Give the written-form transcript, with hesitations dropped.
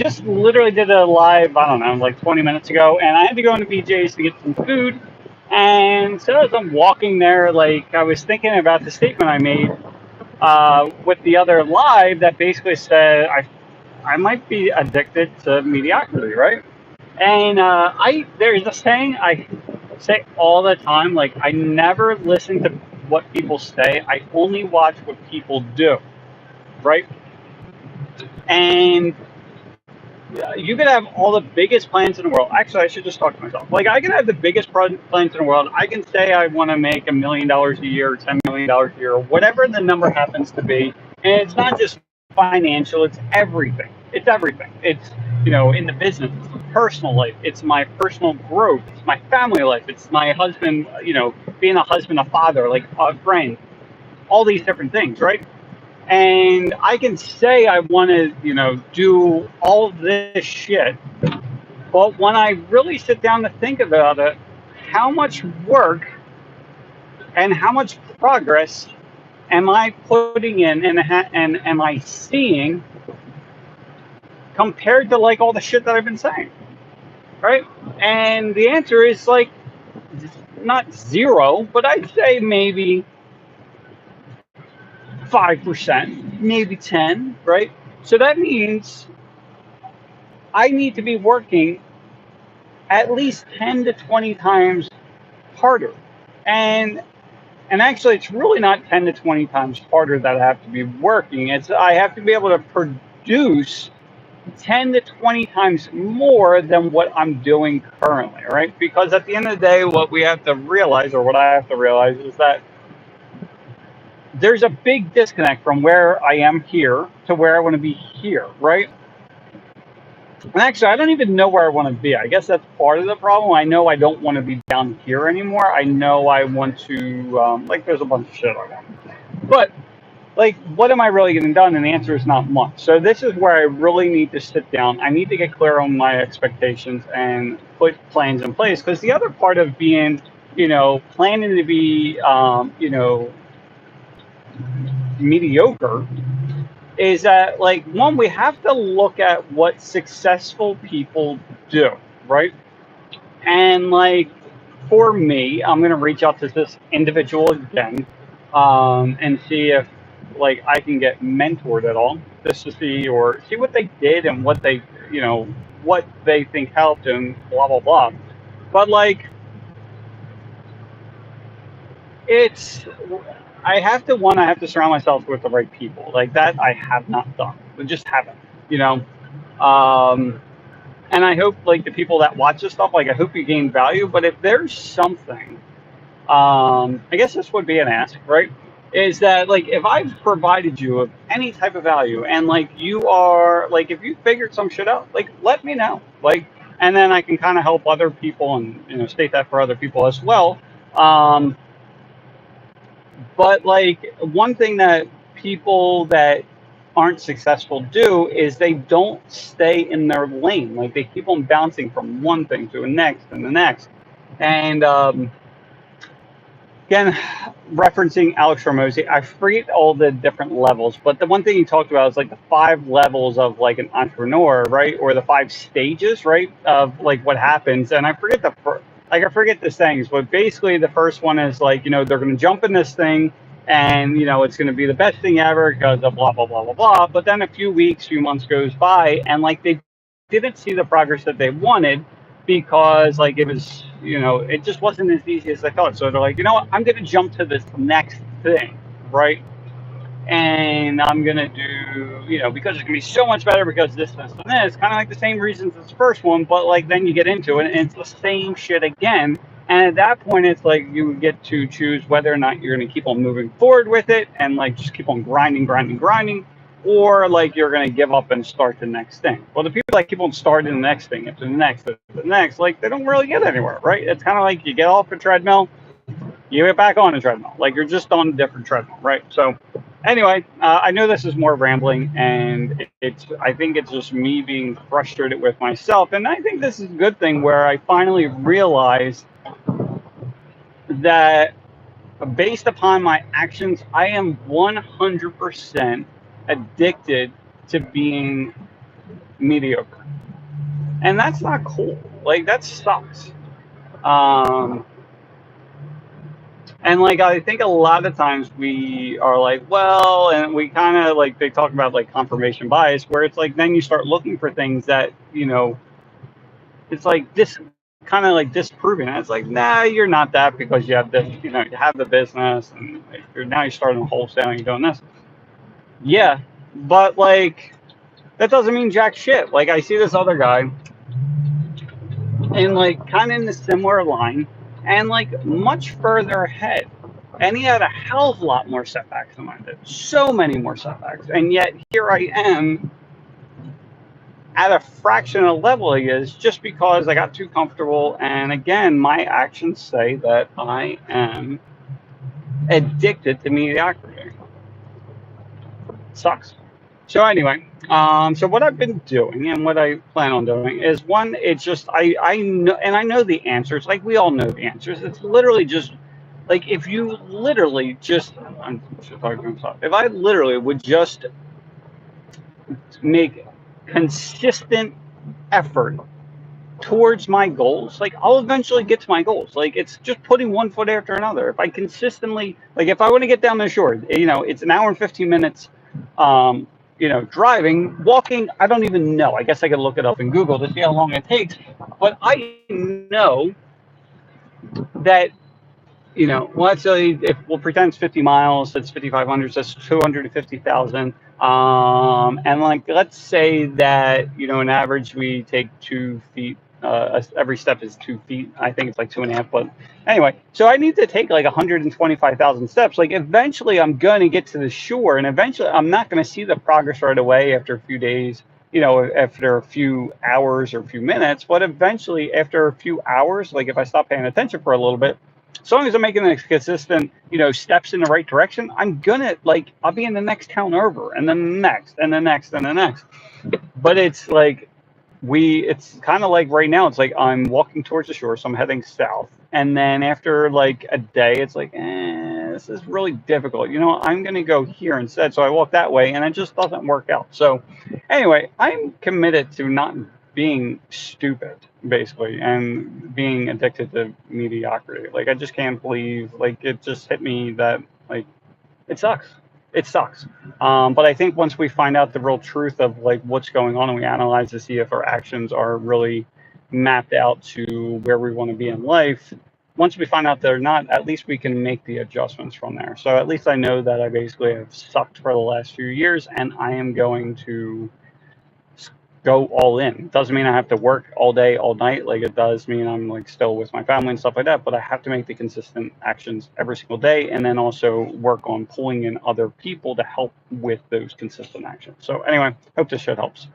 just literally did a live, I don't know, like 20 minutes ago, and I had to go into BJ's to get some food. And so as I'm walking there, like I was thinking about the statement I made with the other live that basically said I might be addicted to mediocrity, right? And I there's a saying I say all the time, like I never listen to what people say. I only watch what people do, right? And you could have all the biggest plans in the world. Actually, I should just talk to myself. Like I can have the biggest plans in the world. I can say I want to make $1 million a year, $10 million a year, or whatever the number happens to be. And it's not just financial; it's everything. It's everything. It's in the business, it's the personal life, it's my personal growth, it's my family life, it's my husband. Being a husband, a father, like a friend, all these different things, right? And I can say I want to, do all this shit, but when I really sit down to think about it, how much work and how much progress am I putting in and am I seeing compared to like all the shit that I've been saying, right? And the answer is like not zero, but I'd say maybe 5%, maybe 10, right? So that means I need to be working at least 10 to 20 times harder. And and actually it's really not 10 to 20 times harder that I have to be working. It's I have to be able to produce 10 to 20 times more than what I'm doing currently, right? Because at the end of the day, what we have to realize, or what I have to realize, is that there's a big disconnect from where I am here to where I want to be here, right? And actually, I don't even know where I want to be. I guess that's part of the problem. I know I don't want to be down here anymore. I know I want to, like, there's a bunch of shit I want. But, like, what am I really getting done? And the answer is not much. So, this is where I really need to sit down. I need to get clear on my expectations and put plans in place. Because the other part of being, planning to be, mediocre is that like one we have to look at what successful people do, right? And like for me, I'm gonna reach out to this individual again, and see if like I can get mentored at all, just to see what they did and what they what they think helped and blah blah blah. But like it's I have to surround myself with the right people. Like that I have not done. I just haven't. You know, Um, and I hope like the people that watch this stuff, like I hope you gain value. But if there's something, I guess this would be an ask, right? Is that like if I've provided you of any type of value, and like you are like if you figured some shit out, like let me know, like, and then I can kind of help other people and state that for other people as well. Um, but like one thing that people that aren't successful do is they don't stay in their lane. Like they keep on bouncing from one thing to the next and the next. And again, referencing Alex Ramosi, I forget all the different levels, but the one thing he talked about is like the 5 levels of like an entrepreneur, right? Or the 5 stages, right? Of like what happens. And I forget like I forget the things, but basically the first one is like, they're gonna jump in this thing and it's gonna be the best thing ever because of blah blah blah blah blah. But then a few weeks, few months goes by and like they didn't see the progress that they wanted because like it was it just wasn't as easy as I thought. So they're like, you know what, I'm gonna jump to this next thing, right? And I'm gonna do because it's gonna be so much better because this and this, kind of like the same reasons as the first one, but like then you get into it and it's the same shit again. And at that point, it's like you get to choose whether or not you're going to keep on moving forward with it and like just keep on grinding, grinding, grinding, or like you're going to give up and start the next thing. Well, the people that keep on starting the next thing, after the next, like they don't really get anywhere, right? It's kind of like you get off a treadmill, you get back on a treadmill, like you're just on a different treadmill, right? So, anyway, I know this is more rambling, and it's I think it's just me being frustrated with myself, and I think this is a good thing where I finally realized that based upon my actions, I am 100% addicted to being mediocre. And that's not cool. Like, that sucks. Um, and like, I think a lot of times we are like, well, and we kind of like, they talk about like confirmation bias, where it's like, then you start looking for things that, it's like this kind of like disproving it. It's like, nah, you're not that because you have this, you have the business and you're starting wholesale and you're doing this. Yeah, but like, that doesn't mean jack shit. Like, I see this other guy and like kind of in the similar line and like much further ahead. And he had a hell of a lot more setbacks than I did. So many more setbacks. And yet here I am at a fraction of the level he is just because I got too comfortable. And again, my actions say that I am addicted to mediocrity. Sucks. So anyway, so what I've been doing and what I plan on doing is one, it's just I know, and I know the answers. Like, we all know the answers. It's literally just like, if you literally just if I literally would just make consistent effort towards my goals, like, I'll eventually get to my goals. Like, it's just putting one foot after another. If I consistently, like, if I want to get down the shore, it's an hour and 15 minutes, driving. Walking, I don't even know. I guess I could look it up in Google to see how long it takes. But I know that, well, actually, if we'll pretend it's 50 miles, that's 5,500, that's 250,000. And like, let's say that, on average, we take 2 feet. Every step is 2 feet. I think it's like 2.5. But anyway, so I need to take like 125,000 steps. Like, eventually, I'm going to get to the shore, and eventually, I'm not going to see the progress right away after a few days. After a few hours or a few minutes, but eventually, after a few hours, like, if I stop paying attention for a little bit, as long as I'm making consistent, steps in the right direction, I'll be in the next town over, and then the next, and the next, and the next. But it's like, it's kind of like right now, it's like I'm walking towards the shore, so I'm heading south. And then after like a day, it's like, this is really difficult. I'm going to go here instead. So I walk that way, and it just doesn't work out. So anyway, I'm committed to not being stupid, basically, and being addicted to mediocrity. Like, I just can't believe, like, it just hit me that, like, it sucks. It sucks. But I think once we find out the real truth of like what's going on, and we analyze to see if our actions are really mapped out to where we want to be in life, once we find out they're not, at least we can make the adjustments from there. So at least I know that I basically have sucked for the last few years, and I am going to go all in. Doesn't mean I have to work all day, all night. Like, it does mean I'm like still with my family and stuff like that, but I have to make the consistent actions every single day, and then also work on pulling in other people to help with those consistent actions. So anyway, hope this shit helps.